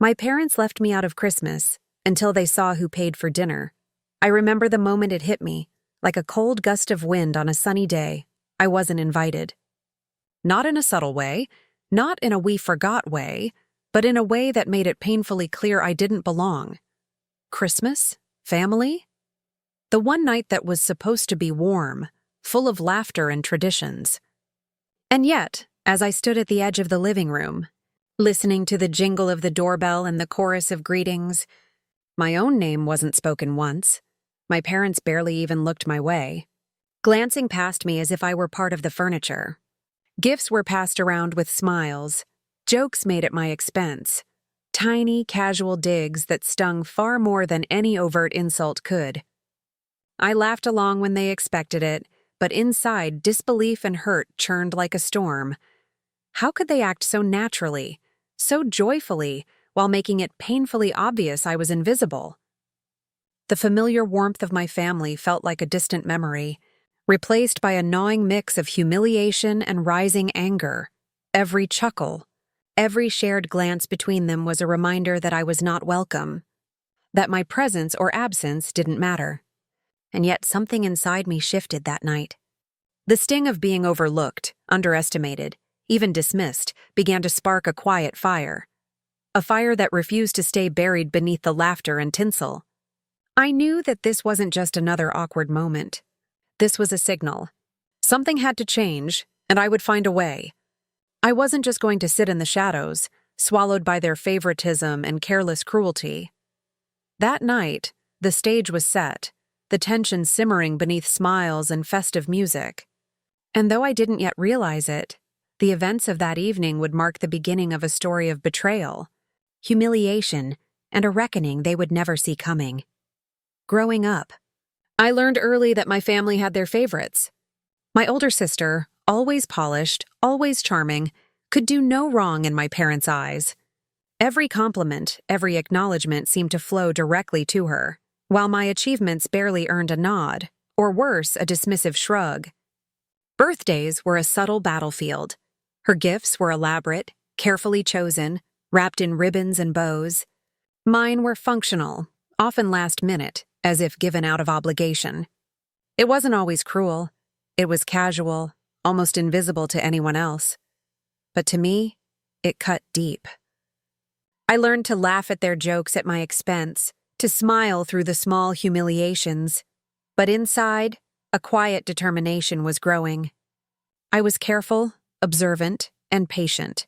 My parents left me out of Christmas until they saw who paid for dinner. I remember the moment it hit me, like a cold gust of wind on a sunny day. I wasn't invited. Not in a subtle way, not in a we forgot way, but in a way that made it painfully clear I didn't belong. Christmas? Family? The one night that was supposed to be warm, full of laughter and traditions. And yet, as I stood at the edge of the living room, listening to the jingle of the doorbell and the chorus of greetings, my own name wasn't spoken once. My parents barely even looked my way, glancing past me as if I were part of the furniture. Gifts were passed around with smiles, jokes made at my expense, tiny, casual digs that stung far more than any overt insult could. I laughed along when they expected it, but inside, disbelief and hurt churned like a storm. How could they act so naturally, so joyfully, while making it painfully obvious I was invisible? The familiar warmth of my family felt like a distant memory, replaced by a gnawing mix of humiliation and rising anger. Every chuckle, every shared glance between them was a reminder that I was not welcome, that my presence or absence didn't matter. And yet something inside me shifted that night. The sting of being overlooked, underestimated, even dismissed, began to spark a quiet fire. A fire that refused to stay buried beneath the laughter and tinsel. I knew that this wasn't just another awkward moment. This was a signal. Something had to change, and I would find a way. I wasn't just going to sit in the shadows, swallowed by their favoritism and careless cruelty. That night, the stage was set, the tension simmering beneath smiles and festive music. And though I didn't yet realize it, the events of that evening would mark the beginning of a story of betrayal, humiliation, and a reckoning they would never see coming. Growing up, I learned early that my family had their favorites. My older sister, always polished, always charming, could do no wrong in my parents' eyes. Every compliment, every acknowledgement seemed to flow directly to her, while my achievements barely earned a nod, or worse, a dismissive shrug. Birthdays were a subtle battlefield. Her gifts were elaborate, carefully chosen, wrapped in ribbons and bows. Mine were functional, often last minute, as if given out of obligation. It wasn't always cruel. It was casual, almost invisible to anyone else. But to me, it cut deep. I learned to laugh at their jokes at my expense, to smile through the small humiliations. But inside, a quiet determination was growing. I was careful, observant, and patient,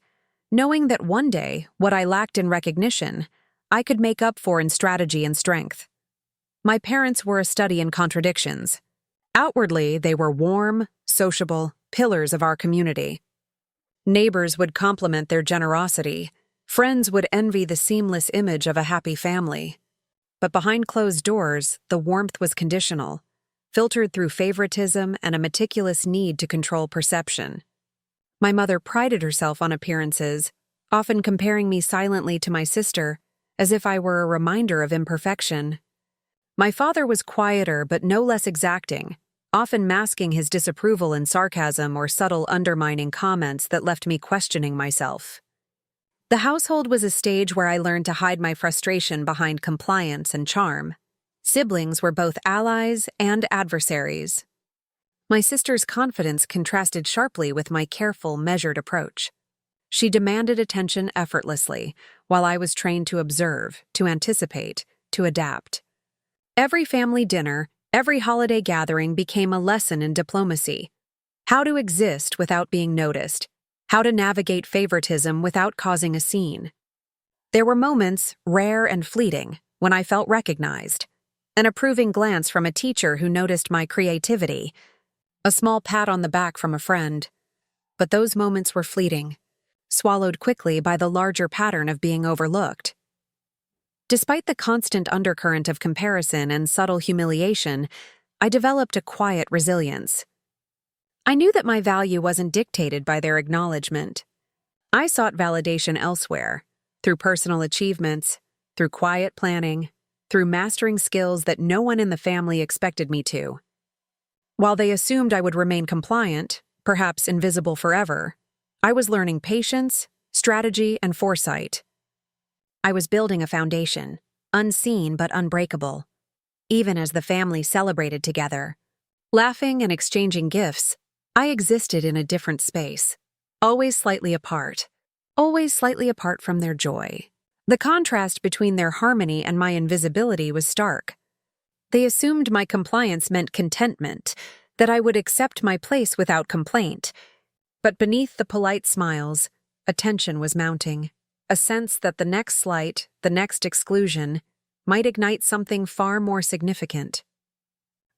knowing that one day, what I lacked in recognition, I could make up for in strategy and strength. My parents were a study in contradictions. Outwardly, they were warm, sociable, pillars of our community. Neighbors would compliment their generosity. Friends would envy the seamless image of a happy family. But behind closed doors, the warmth was conditional, filtered through favoritism and a meticulous need to control perception. My mother prided herself on appearances, often comparing me silently to my sister, as if I were a reminder of imperfection. My father was quieter but no less exacting, often masking his disapproval in sarcasm or subtle undermining comments that left me questioning myself. The household was a stage where I learned to hide my frustration behind compliance and charm. Siblings were both allies and adversaries. My sister's confidence contrasted sharply with my careful, measured approach. She demanded attention effortlessly, while I was trained to observe, to anticipate, to adapt. Every family dinner, every holiday gathering became a lesson in diplomacy. How to exist without being noticed. How to navigate favoritism without causing a scene. There were moments, rare and fleeting, when I felt recognized. An approving glance from a teacher who noticed my creativity. A small pat on the back from a friend. But those moments were fleeting, swallowed quickly by the larger pattern of being overlooked. Despite the constant undercurrent of comparison and subtle humiliation, I developed a quiet resilience. I knew that my value wasn't dictated by their acknowledgement. I sought validation elsewhere, through personal achievements, through quiet planning, through mastering skills that no one in the family expected me to. While they assumed I would remain compliant, perhaps invisible forever, I was learning patience, strategy, and foresight. I was building a foundation, unseen but unbreakable. Even as the family celebrated together, laughing and exchanging gifts, I existed in a different space, always slightly apart from their joy. The contrast between their harmony and my invisibility was stark. They assumed my compliance meant contentment, that I would accept my place without complaint. But beneath the polite smiles, a tension was mounting, a sense that the next slight, the next exclusion, might ignite something far more significant.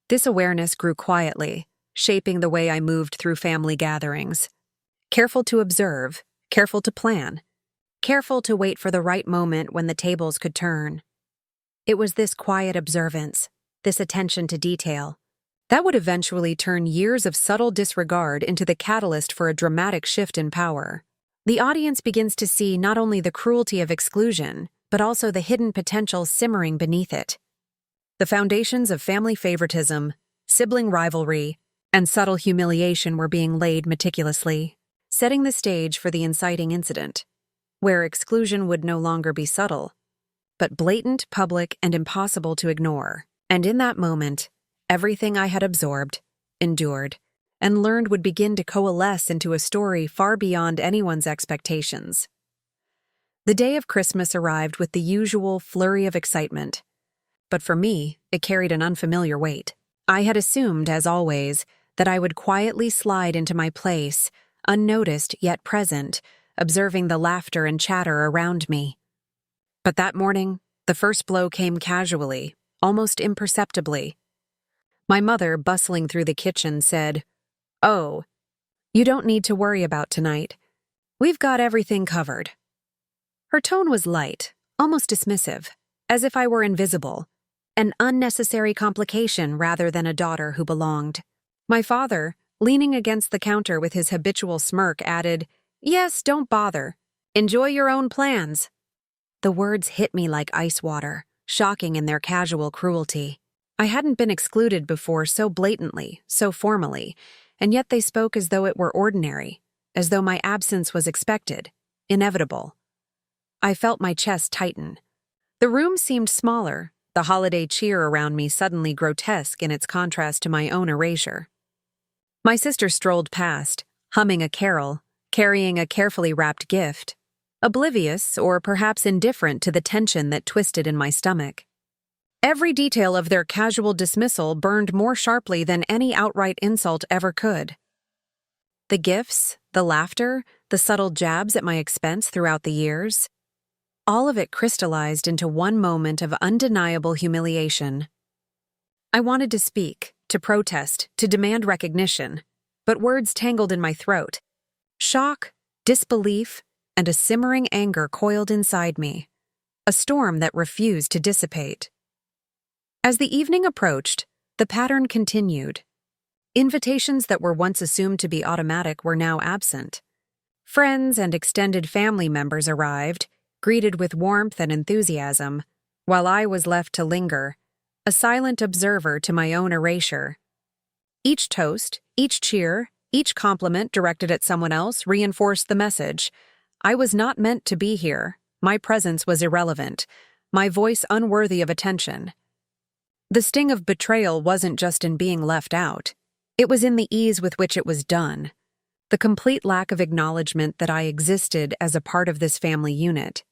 This awareness grew quietly, shaping the way I moved through family gatherings. Careful to observe, careful to plan, careful to wait for the right moment when the tables could turn. It was this quiet observance, this attention to detail, that would eventually turn years of subtle disregard into the catalyst for a dramatic shift in power. The audience begins to see not only the cruelty of exclusion, but also the hidden potential simmering beneath it. The foundations of family favoritism, sibling rivalry, and subtle humiliation were being laid meticulously, setting the stage for the inciting incident, where exclusion would no longer be subtle, but blatant, public, and impossible to ignore. And in that moment, everything I had absorbed, endured, and learned would begin to coalesce into a story far beyond anyone's expectations. The day of Christmas arrived with the usual flurry of excitement, but for me, it carried an unfamiliar weight. I had assumed, as always, that I would quietly slide into my place, unnoticed yet present, observing the laughter and chatter around me. But that morning, the first blow came casually, almost imperceptibly. My mother, bustling through the kitchen, said, "Oh, you don't need to worry about tonight. We've got everything covered." Her tone was light, almost dismissive, as if I were invisible, an unnecessary complication rather than a daughter who belonged. My father, leaning against the counter with his habitual smirk, added, "Yes, don't bother. Enjoy your own plans." The words hit me like ice water, shocking in their casual cruelty. I hadn't been excluded before so blatantly, so formally, and yet they spoke as though it were ordinary, as though my absence was expected, inevitable. I felt my chest tighten. The room seemed smaller, the holiday cheer around me suddenly grotesque in its contrast to my own erasure. My sister strolled past, humming a carol, carrying a carefully wrapped gift, oblivious or perhaps indifferent to the tension that twisted in my stomach. Every detail of their casual dismissal burned more sharply than any outright insult ever could. The gifts, the laughter, the subtle jabs at my expense throughout the years, all of it crystallized into one moment of undeniable humiliation. I wanted to speak, to protest, to demand recognition, but words tangled in my throat. Shock, disbelief, and a simmering anger coiled inside me, a storm that refused to dissipate. As the evening approached, the pattern continued. Invitations that were once assumed to be automatic were now absent. Friends and extended family members arrived, greeted with warmth and enthusiasm, while I was left to linger, a silent observer to my own erasure. Each toast, each cheer, each compliment directed at someone else reinforced the message. I was not meant to be here. My presence was irrelevant, my voice unworthy of attention. The sting of betrayal wasn't just in being left out. It was in the ease with which it was done, the complete lack of acknowledgement that I existed as a part of this family unit.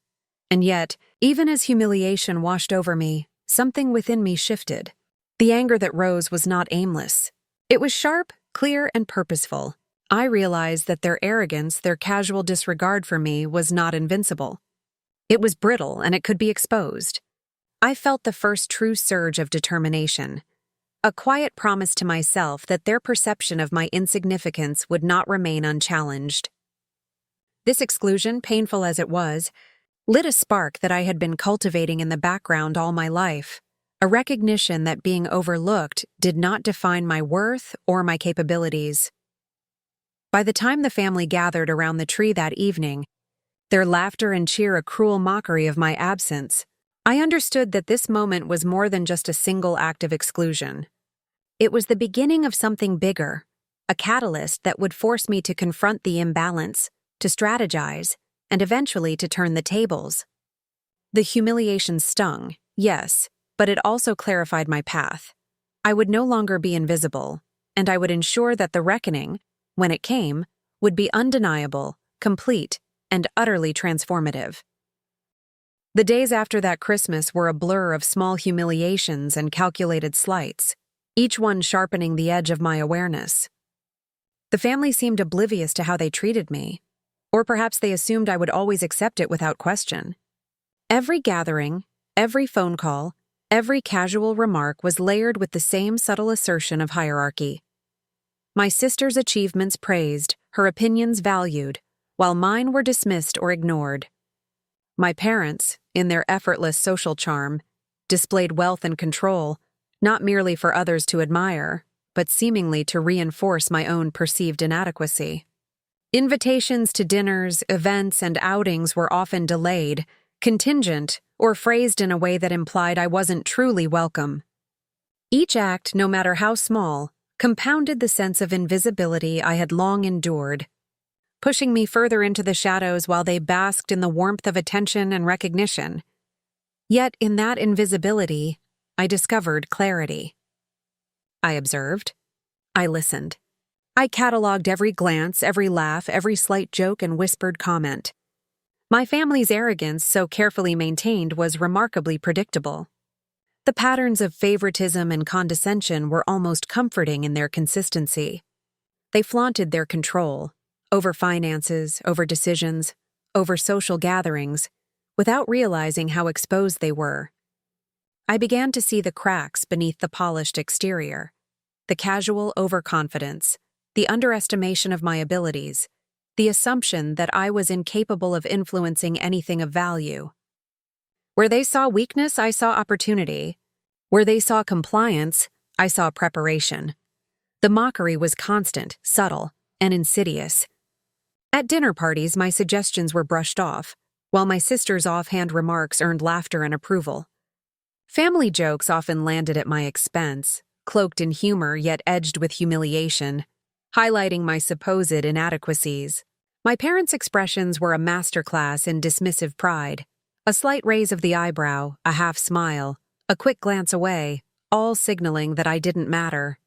And yet, even as humiliation washed over me, something within me shifted. The anger that rose was not aimless. It was sharp, clear, and purposeful. I realized that their arrogance, their casual disregard for me, was not invincible. It was brittle, and it could be exposed. I felt the first true surge of determination, a quiet promise to myself that their perception of my insignificance would not remain unchallenged. This exclusion, painful as it was, lit a spark that I had been cultivating in the background all my life, a recognition that being overlooked did not define my worth or my capabilities. By the time the family gathered around the tree that evening, their laughter and cheer a cruel mockery of my absence, I understood that this moment was more than just a single act of exclusion. It was the beginning of something bigger, a catalyst that would force me to confront the imbalance, to strategize, and eventually to turn the tables. The humiliation stung, yes, but it also clarified my path. I would no longer be invisible, and I would ensure that the reckoning, when it came, would be undeniable, complete, and utterly transformative. The days after that Christmas were a blur of small humiliations and calculated slights, each one sharpening the edge of my awareness. The family seemed oblivious to how they treated me, or perhaps they assumed I would always accept it without question. Every gathering, every phone call, every casual remark was layered with the same subtle assertion of hierarchy. My sister's achievements praised, her opinions valued, while mine were dismissed or ignored. My parents, in their effortless social charm, displayed wealth and control, not merely for others to admire, but seemingly to reinforce my own perceived inadequacy. Invitations to dinners, events, and outings were often delayed, contingent, or phrased in a way that implied I wasn't truly welcome. Each act, no matter how small, compounded the sense of invisibility I had long endured, pushing me further into the shadows while they basked in the warmth of attention and recognition. Yet in that invisibility, I discovered clarity. I observed. I listened. I cataloged every glance, every laugh, every slight joke and whispered comment. My family's arrogance, so carefully maintained, was remarkably predictable. The patterns of favoritism and condescension were almost comforting in their consistency. They flaunted their control, over finances, over decisions, over social gatherings, without realizing how exposed they were. I began to see the cracks beneath the polished exterior, the casual overconfidence, the underestimation of my abilities, the assumption that I was incapable of influencing anything of value. Where they saw weakness, I saw opportunity. Where they saw compliance, I saw preparation. The mockery was constant, subtle, and insidious. At dinner parties, my suggestions were brushed off, while my sister's offhand remarks earned laughter and approval. Family jokes often landed at my expense, cloaked in humor yet edged with humiliation, highlighting my supposed inadequacies. My parents' expressions were a masterclass in dismissive pride. A slight raise of the eyebrow, a half smile, a quick glance away, all signaling that I didn't matter.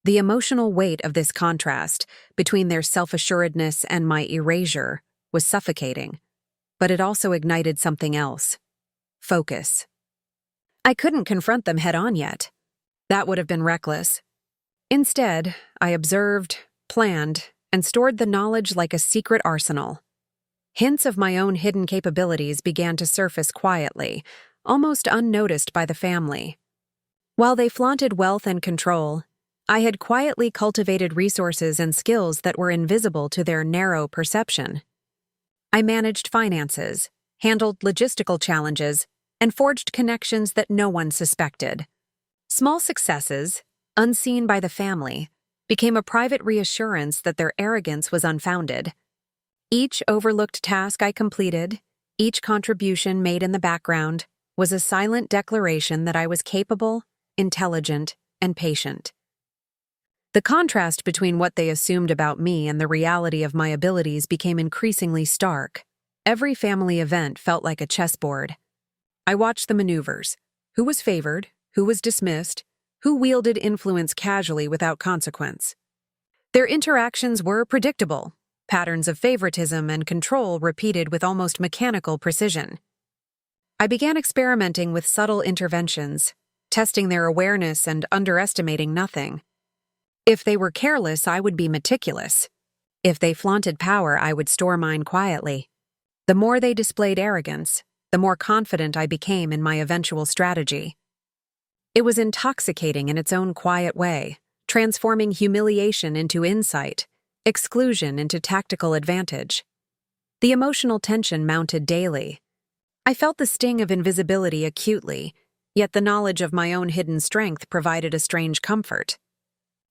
The emotional weight of this contrast between their self-assuredness and my erasure was suffocating, but it also ignited something else: focus. I couldn't confront them head-on yet. That would have been reckless. Instead, I observed, planned, and stored the knowledge like a secret arsenal. Hints of my own hidden capabilities began to surface quietly, almost unnoticed by the family. While they flaunted wealth and control, I had quietly cultivated resources and skills that were invisible to their narrow perception. I managed finances, handled logistical challenges, and forged connections that no one suspected. Small successes, unseen by the family, became a private reassurance that their arrogance was unfounded. Each overlooked task I completed, each contribution made in the background, was a silent declaration that I was capable, intelligent, and patient. The contrast between what they assumed about me and the reality of my abilities became increasingly stark. Every family event felt like a chessboard. I watched the maneuvers: who was favored, who was dismissed, who wielded influence casually without consequence. Their interactions were predictable, patterns of favoritism and control repeated with almost mechanical precision. I began experimenting with subtle interventions, testing their awareness and underestimating nothing. If they were careless, I would be meticulous. If they flaunted power, I would store mine quietly. The more they displayed arrogance, the more confident I became in my eventual strategy. It was intoxicating in its own quiet way, transforming humiliation into insight, exclusion into tactical advantage. The emotional tension mounted daily. I felt the sting of invisibility acutely, yet the knowledge of my own hidden strength provided a strange comfort.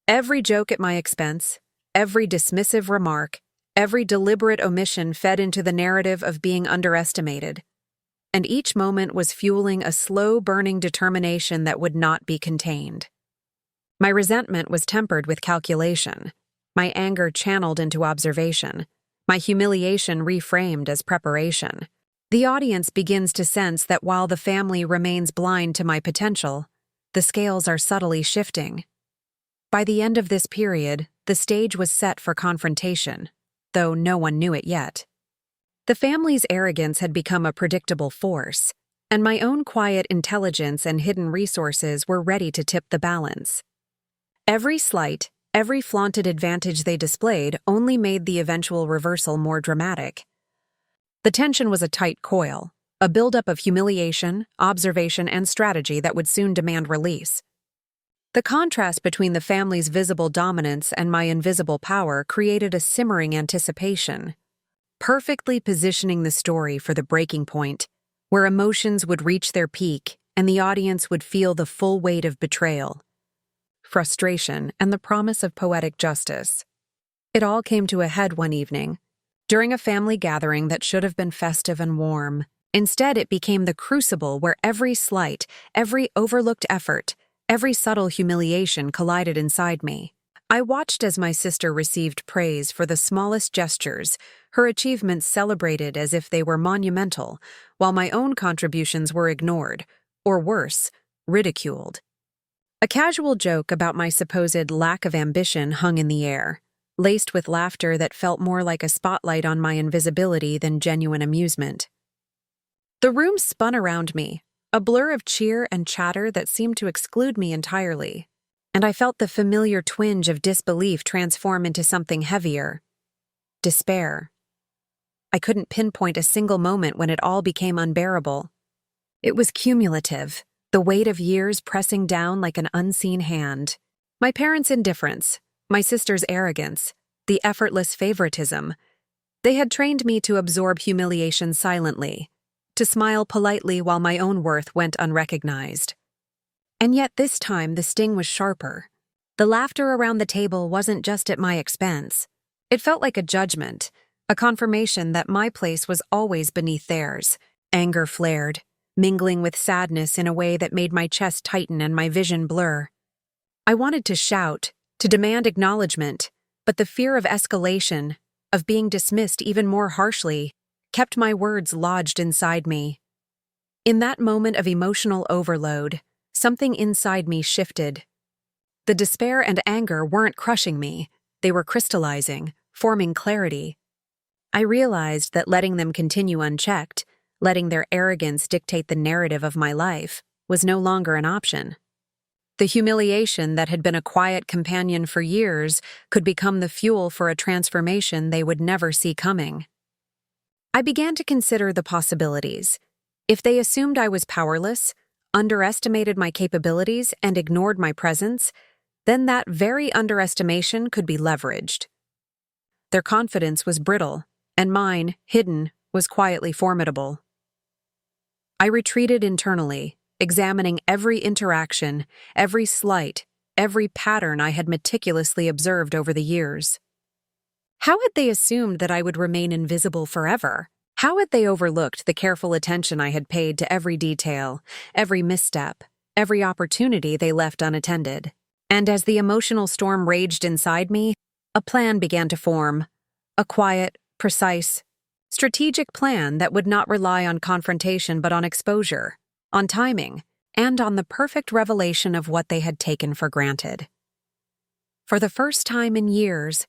Every joke at my expense, every dismissive remark, every deliberate omission fed into the narrative of being underestimated, and each moment was fueling a slow-burning determination that would not be contained. My resentment was tempered with calculation, my anger channeled into observation, my humiliation reframed as preparation. The audience begins to sense that while the family remains blind to my potential, the scales are subtly shifting. By the end of this period, the stage was set for confrontation, though no one knew it yet. The family's arrogance had become a predictable force, and my own quiet intelligence and hidden resources were ready to tip the balance. Every slight, every flaunted advantage they displayed only made the eventual reversal more dramatic. The tension was a tight coil, a buildup of humiliation, observation, and strategy that would soon demand release. The contrast between the family's visible dominance and my invisible power created a simmering anticipation, perfectly positioning the story for the breaking point, where emotions would reach their peak and the audience would feel the full weight of betrayal, frustration, and the promise of poetic justice. It all came to a head one evening, during a family gathering that should have been festive and warm. Instead, it became the crucible where every slight, every overlooked effort, every subtle humiliation collided inside me. I watched as my sister received praise for the smallest gestures, her achievements celebrated as if they were monumental, while my own contributions were ignored, or worse, ridiculed. A casual joke about my supposed lack of ambition hung in the air, laced with laughter that felt more like a spotlight on my invisibility than genuine amusement. The room spun around me, a blur of cheer and chatter that seemed to exclude me entirely, and I felt the familiar twinge of disbelief transform into something heavier: despair. I couldn't pinpoint a single moment when it all became unbearable. It was cumulative, the weight of years pressing down like an unseen hand. My parents' indifference, my sister's arrogance, the effortless favoritism. They had trained me to absorb humiliation silently, to smile politely while my own worth went unrecognized. And yet this time the sting was sharper. The laughter around the table wasn't just at my expense. It felt like a judgment, a confirmation that my place was always beneath theirs. Anger flared, mingling with sadness in a way that made my chest tighten and my vision blur. I wanted to shout, to demand acknowledgement, but the fear of escalation, of being dismissed even more harshly, kept my words lodged inside me. In that moment of emotional overload, something inside me shifted. The despair and anger weren't crushing me, they were crystallizing, forming clarity. I realized that letting them continue unchecked, letting their arrogance dictate the narrative of my life, was no longer an option. The humiliation that had been a quiet companion for years could become the fuel for a transformation they would never see coming. I began to consider the possibilities. If they assumed I was powerless, underestimated my capabilities, and ignored my presence, then that very underestimation could be leveraged. Their confidence was brittle, and mine, hidden, was quietly formidable. I retreated internally, examining every interaction, every slight, every pattern I had meticulously observed over the years. How had they assumed that I would remain invisible forever? How had they overlooked the careful attention I had paid to every detail, every misstep, every opportunity they left unattended? And as the emotional storm raged inside me, a plan began to form, a quiet, precise, strategic plan that would not rely on confrontation but on exposure, on timing, and on the perfect revelation of what they had taken for granted. For the first time in years,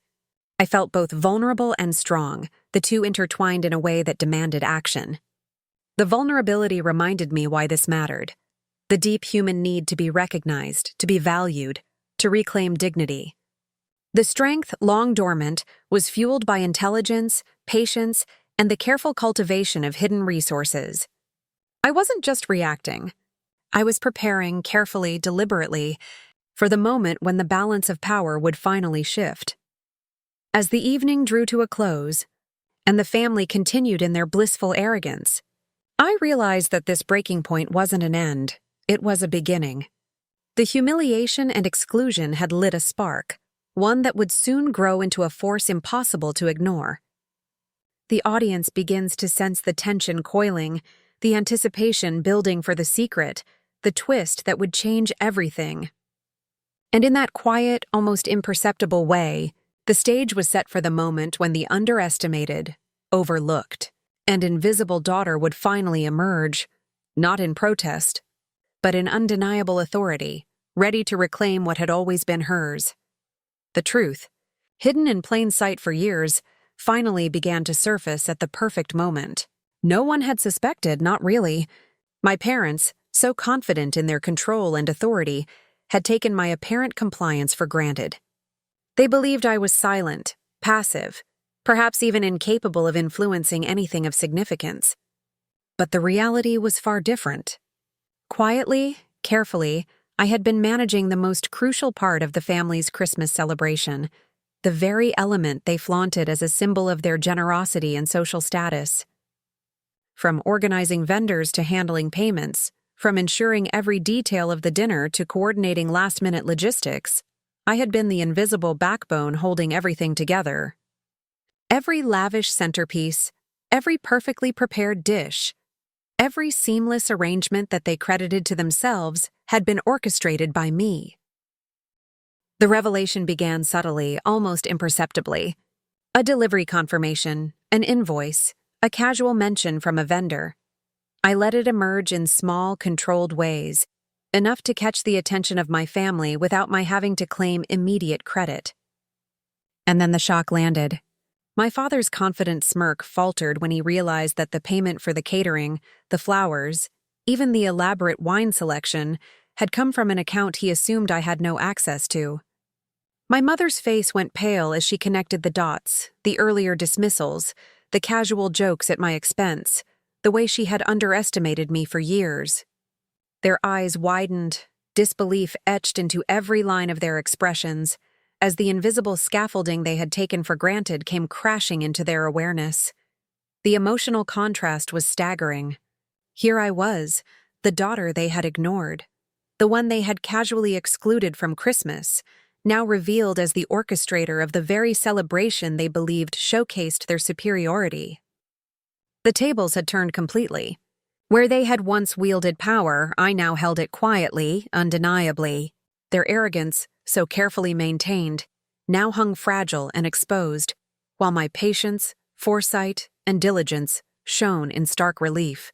I felt both vulnerable and strong, the two intertwined in a way that demanded action. The vulnerability reminded me why this mattered: the deep human need to be recognized, to be valued, to reclaim dignity. The strength, long dormant, was fueled by intelligence, patience, and the careful cultivation of hidden resources. I wasn't just reacting. I was preparing carefully, deliberately, for the moment when the balance of power would finally shift. As the evening drew to a close, and the family continued in their blissful arrogance, I realized that this breaking point wasn't an end, it was a beginning. The humiliation and exclusion had lit a spark, one that would soon grow into a force impossible to ignore. The audience begins to sense the tension coiling, the anticipation building for the secret, the twist that would change everything. And in that quiet, almost imperceptible way, the stage was set for the moment when the underestimated, overlooked, and invisible daughter would finally emerge, not in protest, but in undeniable authority, ready to reclaim what had always been hers. The truth, hidden in plain sight for years, finally began to surface at the perfect moment. No one had suspected, not really. My parents, so confident in their control and authority, had taken my apparent compliance for granted. They believed I was silent, passive, perhaps even incapable of influencing anything of significance. But the reality was far different. Quietly, carefully, I had been managing the most crucial part of the family's Christmas celebration, the very element they flaunted as a symbol of their generosity and social status. From organizing vendors to handling payments, from ensuring every detail of the dinner to coordinating last-minute logistics, I had been the invisible backbone holding everything together. Every lavish centerpiece, every perfectly prepared dish, every seamless arrangement that they credited to themselves had been orchestrated by me. The revelation began subtly, almost imperceptibly. A delivery confirmation, an invoice, a casual mention from a vendor. I let it emerge in small, controlled ways, enough to catch the attention of my family without my having to claim immediate credit. And then the shock landed. My father's confident smirk faltered when he realized that the payment for the catering, the flowers, even the elaborate wine selection, had come from an account he assumed I had no access to. My mother's face went pale as she connected the dots, the earlier dismissals, the casual jokes at my expense, the way she had underestimated me for years. Their eyes widened, disbelief etched into every line of their expressions, as the invisible scaffolding they had taken for granted came crashing into their awareness. The emotional contrast was staggering. Here I was, the daughter they had ignored, the one they had casually excluded from Christmas, now revealed as the orchestrator of the very celebration they believed showcased their superiority. The tables had turned completely. Where they had once wielded power, I now held it quietly, undeniably. Their arrogance, so carefully maintained, now hung fragile and exposed, while my patience, foresight, and diligence shone in stark relief.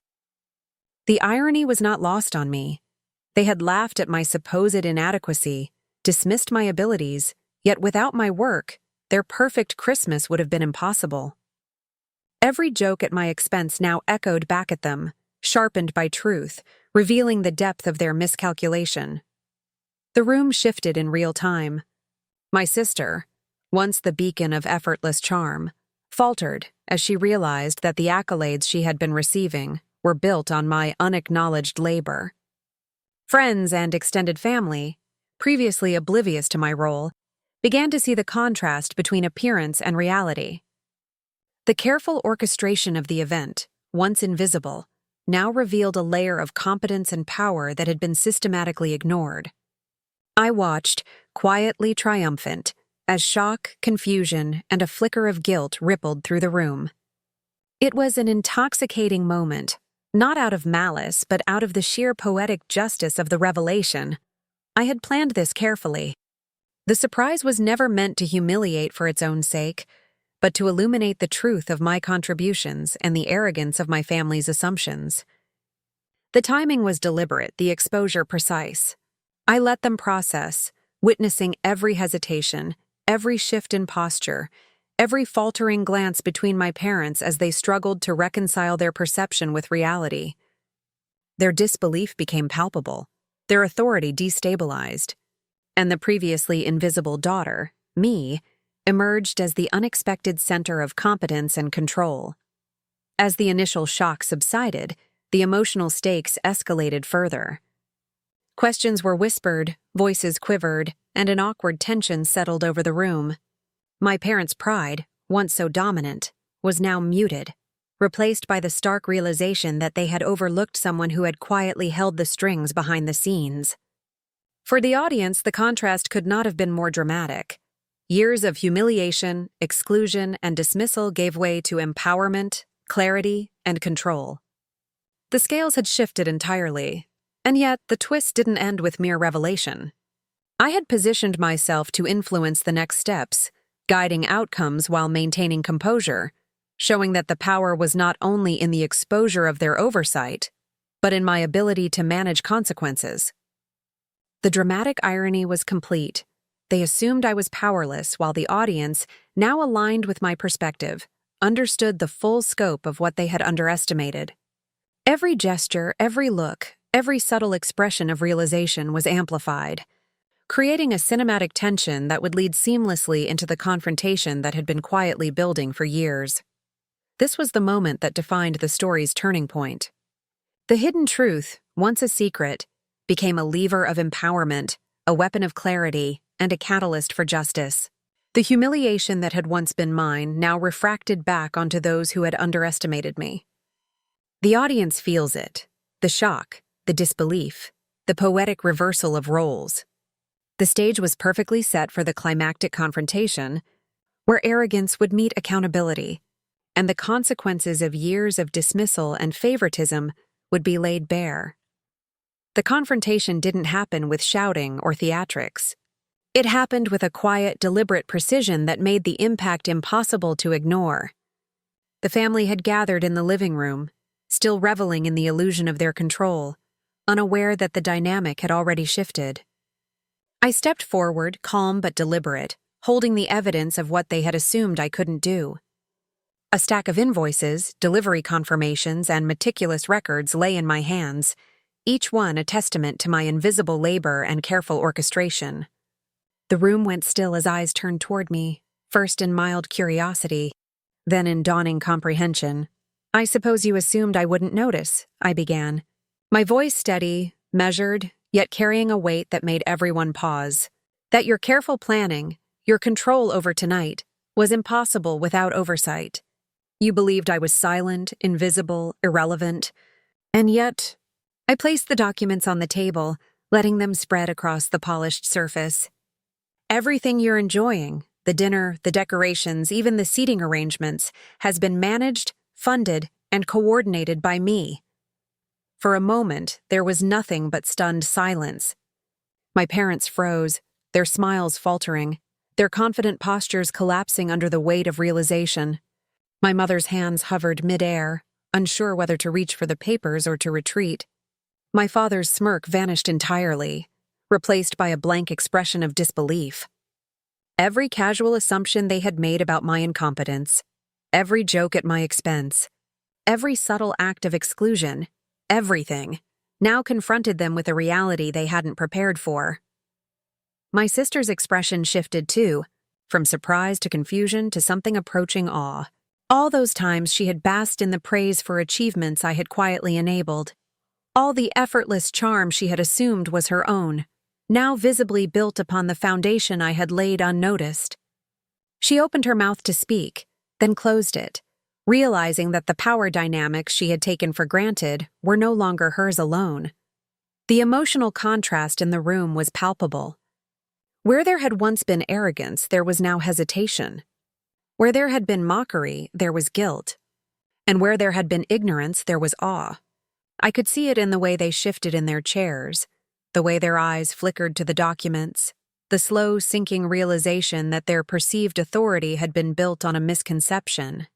The irony was not lost on me. They had laughed at my supposed inadequacy, dismissed my abilities, yet without my work, their perfect Christmas would have been impossible. Every joke at my expense now echoed back at them, sharpened by truth, revealing the depth of their miscalculation. The room shifted in real time. My sister, once the beacon of effortless charm, faltered as she realized that the accolades she had been receiving were built on my unacknowledged labor. Friends and extended family, previously oblivious to my role, began to see the contrast between appearance and reality. The careful orchestration of the event, once invisible, now revealed a layer of competence and power that had been systematically ignored. I watched, quietly triumphant, as shock, confusion, and a flicker of guilt rippled through the room. It was an intoxicating moment, not out of malice, but out of the sheer poetic justice of the revelation. I had planned this carefully. The surprise was never meant to humiliate for its own sake, but to illuminate the truth of my contributions and the arrogance of my family's assumptions. The timing was deliberate, the exposure precise. I let them process, witnessing every hesitation, every shift in posture, every faltering glance between my parents as they struggled to reconcile their perception with reality. Their disbelief became palpable, their authority destabilized, and the previously invisible daughter, me, emerged as the unexpected center of competence and control. As the initial shock subsided, the emotional stakes escalated further. Questions were whispered, voices quivered, and an awkward tension settled over the room. My parents' pride, once so dominant, was now muted, replaced by the stark realization that they had overlooked someone who had quietly held the strings behind the scenes. For the audience, the contrast could not have been more dramatic. Years of humiliation, exclusion, and dismissal gave way to empowerment, clarity, and control. The scales had shifted entirely, and yet the twist didn't end with mere revelation. I had positioned myself to influence the next steps, guiding outcomes while maintaining composure, showing that the power was not only in the exposure of their oversight, but in my ability to manage consequences. The dramatic irony was complete. They assumed I was powerless, while the audience, now aligned with my perspective, understood the full scope of what they had underestimated. Every gesture, every look, every subtle expression of realization was amplified, creating a cinematic tension that would lead seamlessly into the confrontation that had been quietly building for years. This was the moment that defined the story's turning point. The hidden truth, once a secret, became a lever of empowerment, a weapon of clarity, and a catalyst for justice. The humiliation that had once been mine now refracted back onto those who had underestimated me. The audience feels it, the shock, the disbelief, the poetic reversal of roles. The stage was perfectly set for the climactic confrontation, where arrogance would meet accountability, and the consequences of years of dismissal and favoritism would be laid bare. The confrontation didn't happen with shouting or theatrics. It happened with a quiet, deliberate precision that made the impact impossible to ignore. The family had gathered in the living room, still reveling in the illusion of their control, unaware that the dynamic had already shifted. I stepped forward, calm but deliberate, holding the evidence of what they had assumed I couldn't do. A stack of invoices, delivery confirmations, and meticulous records lay in my hands, each one a testament to my invisible labor and careful orchestration. The room went still as eyes turned toward me, first in mild curiosity, then in dawning comprehension. "I suppose you assumed I wouldn't notice," I began, my voice steady, measured, yet carrying a weight that made everyone pause. "That your careful planning, your control over tonight, was impossible without oversight. You believed I was silent, invisible, irrelevant, and yet—" I placed the documents on the table, letting them spread across the polished surface. "Everything you're enjoying, the dinner, the decorations, even the seating arrangements, has been managed, funded, and coordinated by me." For a moment, there was nothing but stunned silence. My parents froze, their smiles faltering, their confident postures collapsing under the weight of realization. My mother's hands hovered mid-air, unsure whether to reach for the papers or to retreat. My father's smirk vanished entirely, replaced by a blank expression of disbelief. Every casual assumption they had made about my incompetence, every joke at my expense, every subtle act of exclusion, everything, now confronted them with a reality they hadn't prepared for. My sister's expression shifted too, from surprise to confusion to something approaching awe. All those times she had basked in the praise for achievements I had quietly enabled. All the effortless charm she had assumed was her own, now visibly built upon the foundation I had laid unnoticed. She opened her mouth to speak, then closed it, realizing that the power dynamics she had taken for granted were no longer hers alone. The emotional contrast in the room was palpable. Where there had once been arrogance, there was now hesitation. Where there had been mockery, there was guilt. And where there had been ignorance, there was awe. I could see it in the way they shifted in their chairs, the way their eyes flickered to the documents, the slow sinking realization that their perceived authority had been built on a misconception.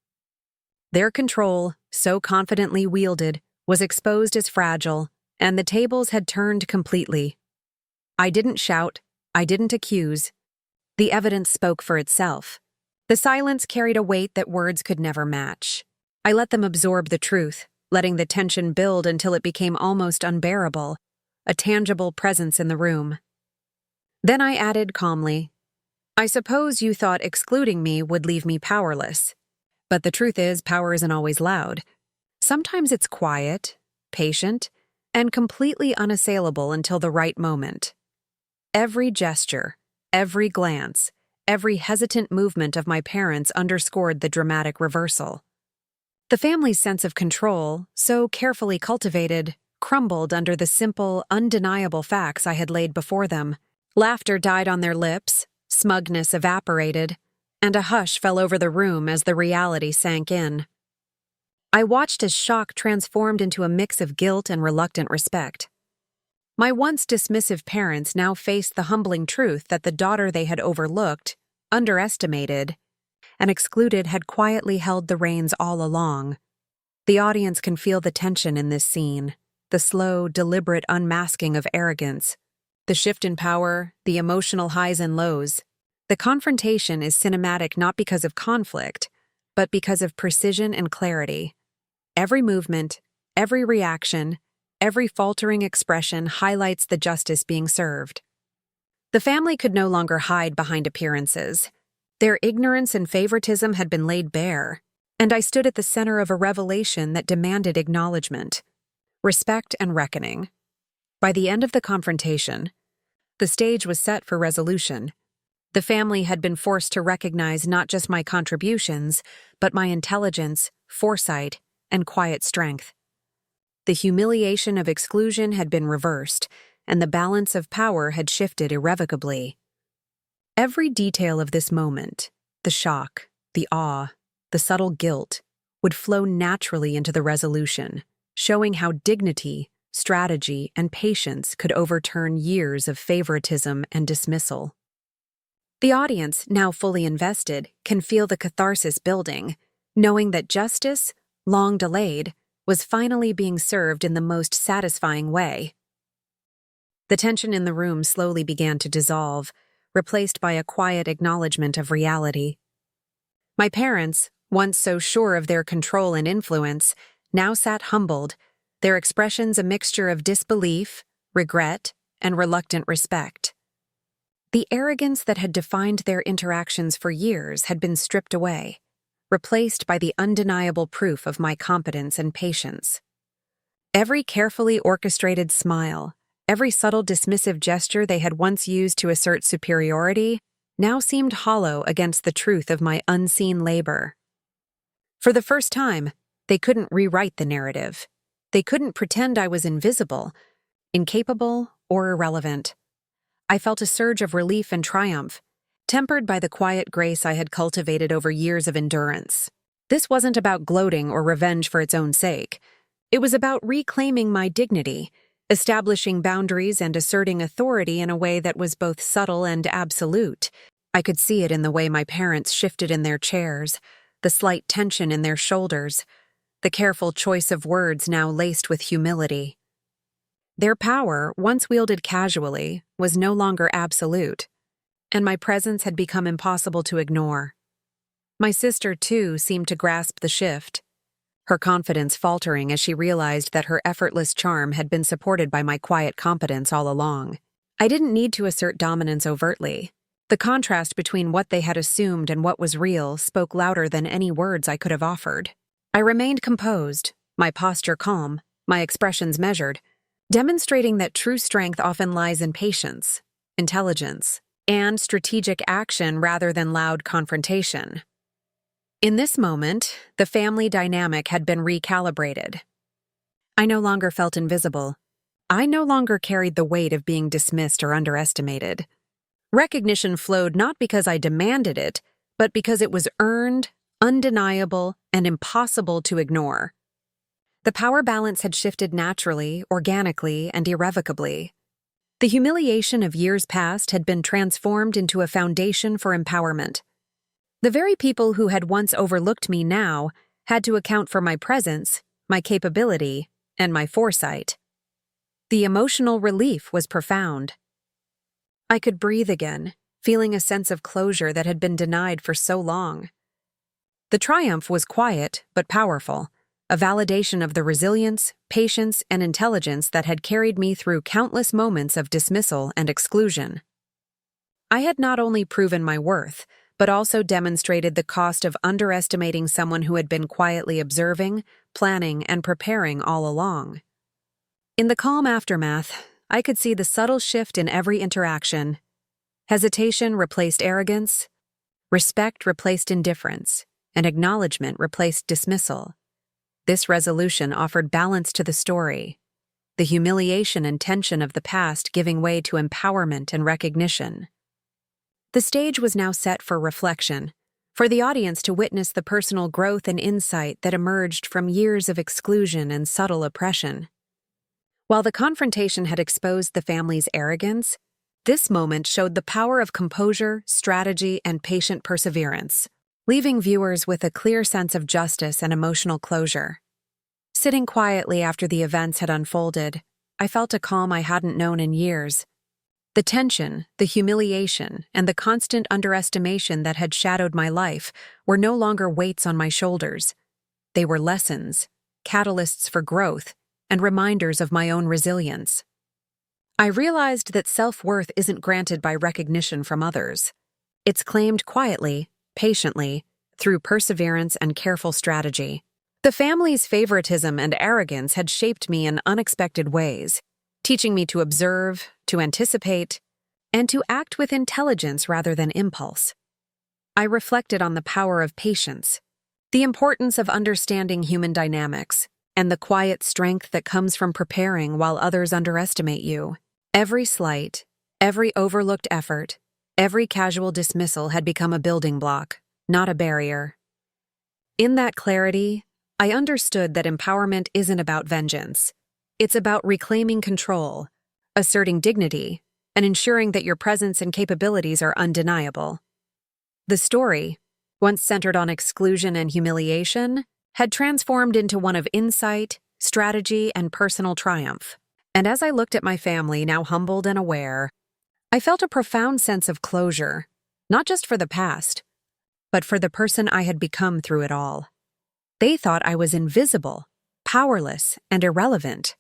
Their control, so confidently wielded, was exposed as fragile, and the tables had turned completely. I didn't shout, I didn't accuse. The evidence spoke for itself. The silence carried a weight that words could never match. I let them absorb the truth, letting the tension build until it became almost unbearable, a tangible presence in the room. Then I added calmly, "I suppose you thought excluding me would leave me powerless. But the truth is, power isn't always loud. Sometimes it's quiet, patient, and completely unassailable until the right moment. Every gesture, every glance, every hesitant movement of my parents underscored the dramatic reversal. The family's sense of control, so carefully cultivated, crumbled under the simple, undeniable facts I had laid before them. Laughter died on their lips, smugness evaporated, and a hush fell over the room as the reality sank in. I watched as shock transformed into a mix of guilt and reluctant respect. My once dismissive parents now faced the humbling truth that the daughter they had overlooked, underestimated, and excluded had quietly held the reins all along. The audience can feel the tension in this scene, the slow, deliberate unmasking of arrogance, the shift in power, the emotional highs and lows. The confrontation is cinematic not because of conflict, but because of precision and clarity. Every movement, every reaction, every faltering expression highlights the justice being served. The family could no longer hide behind appearances. Their ignorance and favoritism had been laid bare, and I stood at the center of a revelation that demanded acknowledgement, respect, and reckoning. By the end of the confrontation, the stage was set for resolution. The family had been forced to recognize not just my contributions, but my intelligence, foresight, and quiet strength. The humiliation of exclusion had been reversed, and the balance of power had shifted irrevocably. Every detail of this moment, the shock, the awe, the subtle guilt, would flow naturally into the resolution, showing how dignity, strategy, and patience could overturn years of favoritism and dismissal. The audience, now fully invested, can feel the catharsis building, knowing that justice, long delayed, was finally being served in the most satisfying way. The tension in the room slowly began to dissolve, replaced by a quiet acknowledgement of reality. My parents, once so sure of their control and influence, now sat humbled, their expressions a mixture of disbelief, regret, and reluctant respect. The arrogance that had defined their interactions for years had been stripped away, replaced by the undeniable proof of my competence and patience. Every carefully orchestrated smile, every subtle dismissive gesture they had once used to assert superiority, now seemed hollow against the truth of my unseen labor. For the first time, they couldn't rewrite the narrative. They couldn't pretend I was invisible, incapable, or irrelevant. I felt a surge of relief and triumph, tempered by the quiet grace I had cultivated over years of endurance. This wasn't about gloating or revenge for its own sake. It was about reclaiming my dignity, establishing boundaries and asserting authority in a way that was both subtle and absolute. I could see it in the way my parents shifted in their chairs, the slight tension in their shoulders, the careful choice of words now laced with humility. Their power, once wielded casually, was no longer absolute, and my presence had become impossible to ignore. My sister, too, seemed to grasp the shift, her confidence faltering as she realized that her effortless charm had been supported by my quiet competence all along. I didn't need to assert dominance overtly. The contrast between what they had assumed and what was real spoke louder than any words I could have offered. I remained composed, my posture calm, my expressions measured, demonstrating that true strength often lies in patience, intelligence, and strategic action rather than loud confrontation. In this moment, the family dynamic had been recalibrated. I no longer felt invisible. I no longer carried the weight of being dismissed or underestimated. Recognition flowed not because I demanded it, but because it was earned, undeniable, and impossible to ignore. The power balance had shifted naturally, organically, and irrevocably. The humiliation of years past had been transformed into a foundation for empowerment. The very people who had once overlooked me now had to account for my presence, my capability, and my foresight. The emotional relief was profound. I could breathe again, feeling a sense of closure that had been denied for so long. The triumph was quiet but powerful, a validation of the resilience, patience, and intelligence that had carried me through countless moments of dismissal and exclusion. I had not only proven my worth, but also demonstrated the cost of underestimating someone who had been quietly observing, planning, and preparing all along. In the calm aftermath, I could see the subtle shift in every interaction. Hesitation replaced arrogance, respect replaced indifference, and acknowledgement replaced dismissal. This resolution offered balance to the story, the humiliation and tension of the past giving way to empowerment and recognition. The stage was now set for reflection, for the audience to witness the personal growth and insight that emerged from years of exclusion and subtle oppression. While the confrontation had exposed the family's arrogance, this moment showed the power of composure, strategy, and patient perseverance. leaving viewers with a clear sense of justice and emotional closure. Sitting quietly after the events had unfolded, I felt a calm I hadn't known in years. The tension, the humiliation, and the constant underestimation that had shadowed my life were no longer weights on my shoulders. They were lessons, catalysts for growth, and reminders of my own resilience. I realized that self-worth isn't granted by recognition from others. It's claimed quietly, patiently, through perseverance and careful strategy. The family's favoritism and arrogance had shaped me in unexpected ways, teaching me to observe, to anticipate, and to act with intelligence rather than impulse. I reflected on the power of patience, the importance of understanding human dynamics, and the quiet strength that comes from preparing while others underestimate you. Every slight, every overlooked effort, every casual dismissal had become a building block, not a barrier. In that clarity, I understood that empowerment isn't about vengeance. It's about reclaiming control, asserting dignity, and ensuring that your presence and capabilities are undeniable. The story, once centered on exclusion and humiliation, had transformed into one of insight, strategy, and personal triumph. And as I looked at my family, now humbled and aware, I felt a profound sense of closure, not just for the past, but for the person I had become through it all. They thought I was invisible, powerless, and irrelevant.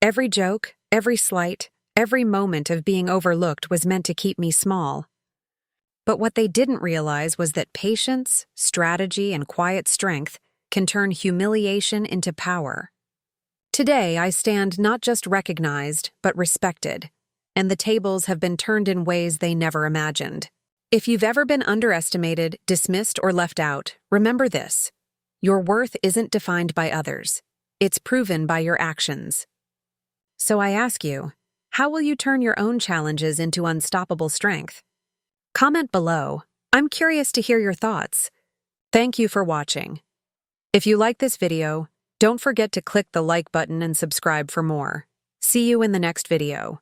Every joke, every slight, every moment of being overlooked was meant to keep me small. But what they didn't realize was that patience, strategy, and quiet strength can turn humiliation into power. Today, I stand not just recognized, but respected, and the tables have been turned in ways they never imagined. If you've ever been underestimated, dismissed, or left out, remember this. Your worth isn't defined by others. It's proven by your actions. So I ask you, how will you turn your own challenges into unstoppable strength? Comment below. I'm curious to hear your thoughts. Thank you for watching. If you like this video, don't forget to click the like button and subscribe for more. See you in the next video.